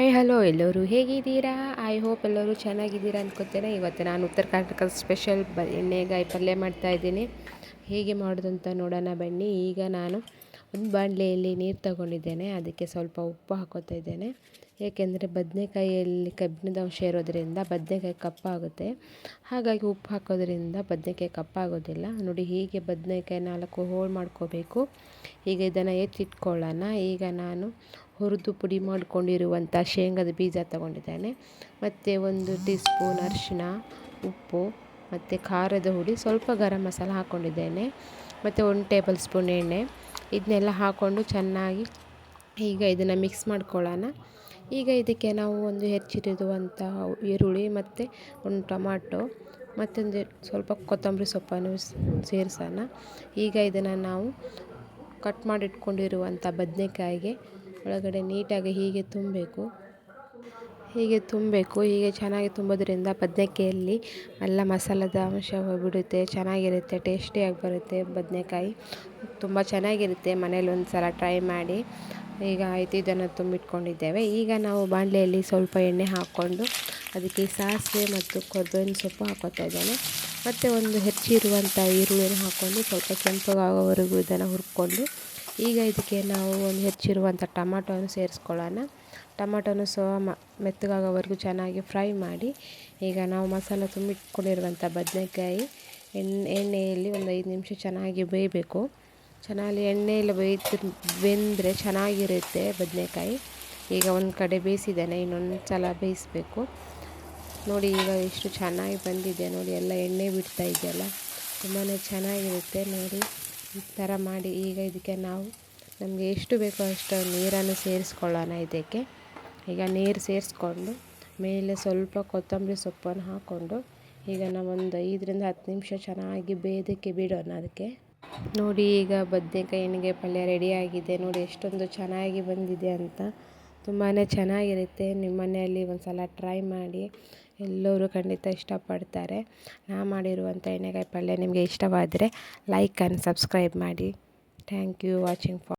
Hi hello ಎಲ್ಲರೂ ಹೇಗಿದ್ದೀರಾ? I hope ಎಲ್ಲರೂ ಚೆನ್ನಾಗಿದ್ದೀರಾ ಅಂದ್ಕೊತೇನೆ. ಇವತ್ತು ನಾನು ಉತ್ತರ ಕರ್ನಾಟಕದ ಸ್ಪೆಷಲ್ ಎಣ್ಣೆಗಾಯಿ ಪಲ್ಯ ಮಾಡ್ತಾಯಿದ್ದೀನಿ. ಹೇಗೆ ಮಾಡೋದು ಅಂತ ನೋಡೋಣ ಬನ್ನಿ. ಈಗ ನಾನು ಒಂದು ಬಾಣಲೆಯಲ್ಲಿ ನೀರು ತಗೊಂಡಿದ್ದೇನೆ. ಅದಕ್ಕೆ ಸ್ವಲ್ಪ ಉಪ್ಪು ಹಾಕೋತಾ ಇದ್ದೇನೆ. ಏಕೆಂದರೆ ಬದನೆಕಾಯಿಯಲ್ಲಿ ಕಬ್ಬಿಣದ ಅಂಶ ಇರೋದರಿಂದ ಬದನೆಕಾಯಿ ಕಪ್ಪಾಗುತ್ತೆ. ಹಾಗಾಗಿ ಉಪ್ಪು ಹಾಕೋದ್ರಿಂದ ಬದನೆಕಾಯಿ ಕಪ್ಪಾಗೋದಿಲ್ಲ. ನೋಡಿ, ಹೀಗೆ ಬದನೆಕಾಯಿ 4 ಹೋಳು ಮಾಡ್ಕೋಬೇಕು. ಈಗ ಇದನ್ನು ಎತ್ತಿಟ್ಕೊಳ್ಳೋಣ. ಈಗ ನಾನು ಹುರಿದು ಪುಡಿ ಮಾಡಿಕೊಂಡಿರುವಂಥ ಶೇಂಗದ ಬೀಜ ತಗೊಂಡಿದ್ದೇನೆ. ಮತ್ತು 1 ಟೀ ಸ್ಪೂನ್ ಅರಿಶಿನ, ಉಪ್ಪು ಮತ್ತು ಖಾರದ ಹುಡಿ, ಸ್ವಲ್ಪ ಗರಂ ಮಸಾಲ ಹಾಕ್ಕೊಂಡಿದ್ದೇನೆ. ಮತ್ತು 1 ಟೇಬಲ್ ಸ್ಪೂನ್ ಎಣ್ಣೆ. ಇದನ್ನೆಲ್ಲ ಹಾಕ್ಕೊಂಡು ಚೆನ್ನಾಗಿ ಈಗ ಇದನ್ನು ಮಿಕ್ಸ್ ಮಾಡ್ಕೊಳ್ಳೋಣ. ಈಗ ಇದಕ್ಕೆ ನಾವು ಒಂದು ಹೆಚ್ಚಿರುವಂಥ ಈರುಳ್ಳಿ ಮತ್ತು 1 ಟೊಮಾಟೊ ಮತ್ತೊಂದು ಸ್ವಲ್ಪ ಕೊತ್ತಂಬರಿ ಸೊಪ್ಪನ್ನು ಸೇರಿಸೋಣ. ಈಗ ಇದನ್ನು ನಾವು ಕಟ್ ಮಾಡಿಟ್ಕೊಂಡಿರುವಂಥ ಬದನೆಕಾಯಿಗೆ ಒಳಗಡೆ ನೀಟಾಗಿ ಹೀಗೆ ತುಂಬಬೇಕು. ಹೀಗೆ ಚೆನ್ನಾಗಿ ತುಂಬೋದ್ರಿಂದ ಬದನೆಕಾಯಲ್ಲಿ ಎಲ್ಲ ಮಸಾಲದ ಅಂಶ ಹೋಗ್ಬಿಡುತ್ತೆ. ಚೆನ್ನಾಗಿರುತ್ತೆ, ಟೇಸ್ಟಿಯಾಗಿ ಬರುತ್ತೆ. ಬದನೆಕಾಯಿ ತುಂಬ ಚೆನ್ನಾಗಿರುತ್ತೆ. ಮನೇಲಿ ಒಂದು ಸಲ ಟ್ರೈ ಮಾಡಿ. ಈಗ ಆಯಿತು, ಇದನ್ನು ತುಂಬಿಟ್ಕೊಂಡಿದ್ದೇವೆ. ಈಗ ನಾವು ಬಾಣಲೆಯಲ್ಲಿ ಸ್ವಲ್ಪ ಎಣ್ಣೆ ಹಾಕ್ಕೊಂಡು ಅದಕ್ಕೆ ಸಾಸಿವೆ ಮತ್ತು ಕೊತ್ತಂಬರಿ ಸೊಪ್ಪು ಹಾಕೋತಾ ಇದ್ದೇನೆ. ಮತ್ತು ಒಂದು ಹೆಚ್ಚಿರುವಂಥ ಈರುಳ್ಳಿನ ಹಾಕ್ಕೊಂಡು ಸ್ವಲ್ಪ ಕೆಂಪಗಾಗೋವರೆಗೂ ಇದನ್ನು ಹುರ್ಕೊಂಡು ಈಗ ಇದಕ್ಕೆ ನಾವು ಒಂದು ಹೆಚ್ಚಿರುವಂಥ ಟೊಮಾಟೋನ ಸೇರಿಸ್ಕೊಳ್ಳೋಣ. ಟೊಮಾಟೋನು ಮೆತ್ತಗಾಗೋವರೆಗೂ ಚೆನ್ನಾಗಿ ಫ್ರೈ ಮಾಡಿ ಈಗ ನಾವು ಮಸಾಲ ತುಂಬಿಟ್ಕೊಂಡಿರುವಂಥ ಬದನೆಕಾಯಿ ಎಣ್ಣೆಯಲ್ಲಿ ಒಂದು 5 ನಿಮಿಷ ಚೆನ್ನಾಗಿ ಬೇಯಬೇಕು. ಚೆನ್ನಾಗಿ ಎಣ್ಣೆಯಲ್ಲಿ ಬೆಂದರೆ ಚೆನ್ನಾಗಿರುತ್ತೆ ಬದನೆಕಾಯಿ. ಈಗ ಒಂದು ಕಡೆ ಬೇಯಿಸಿದ್ದೇನೆ, ಇನ್ನೊಂದು ಸಲ ಬೇಯಿಸಬೇಕು. ನೋಡಿ, ಈಗ ಎಷ್ಟು ಚೆನ್ನಾಗಿ ಬಂದಿದೆ ನೋಡಿ, ಎಲ್ಲ ಎಣ್ಣೆ ಬಿಡ್ತಾ ಇದೆಯಲ್ಲ, ತುಂಬಾ ಚೆನ್ನಾಗಿರುತ್ತೆ. ನೋಡಿ, ಈ ಥರ ಮಾಡಿ ಈಗ ಇದಕ್ಕೆ ನಾವು ನಮಗೆ ಎಷ್ಟು ಬೇಕೋ ಅಷ್ಟು ನೀರನ್ನು ಸೇರಿಸ್ಕೊಳ್ಳೋಣ. ಇದಕ್ಕೆ ಈಗ ನೀರು ಸೇರಿಸ್ಕೊಂಡು ಮೇಲೆ ಸ್ವಲ್ಪ ಕೊತ್ತಂಬರಿ ಸೊಪ್ಪನ್ನು ಹಾಕ್ಕೊಂಡು ಈಗ ನಾವು ಒಂದು 5 ರಿಂದ 10 ನಿಮಿಷ ಚೆನ್ನಾಗಿ ಬೇಯೋದಕ್ಕೆ ಬಿಡೋಣ. ಅದಕ್ಕೆ ನೋಡಿ, ಈಗ ಬದನೆಕಾಯಿ ಎಣ್ಣೆಗಾಯಿ ಪಲ್ಯ ರೆಡಿಯಾಗಿದೆ. ನೋಡಿ ಎಷ್ಟೊಂದು ಚೆನ್ನಾಗಿ ಬಂದಿದೆ ಅಂತ. ತುಂಬಾ ಚೆನ್ನಾಗಿರುತ್ತೆ. ನಿಮ್ಮ ಮನೆಯಲ್ಲಿ ಒಂದು ಸಲ ಟ್ರೈ ಮಾಡಿ. ಎಲ್ಲರೂ ಖಂಡಿತ ಇಷ್ಟಪಡ್ತಾರೆ. ನಾನು ಮಾಡಿರುವಂಥ ಎಣ್ಣೆಗಾಯಿ ಪಲ್ಯ ನಿಮಗೆ ಇಷ್ಟವಾದರೆ ಲೈಕ್ ಆ್ಯಂಡ್ ಸಬ್ಸ್ಕ್ರೈಬ್ ಮಾಡಿ. Thank you watching for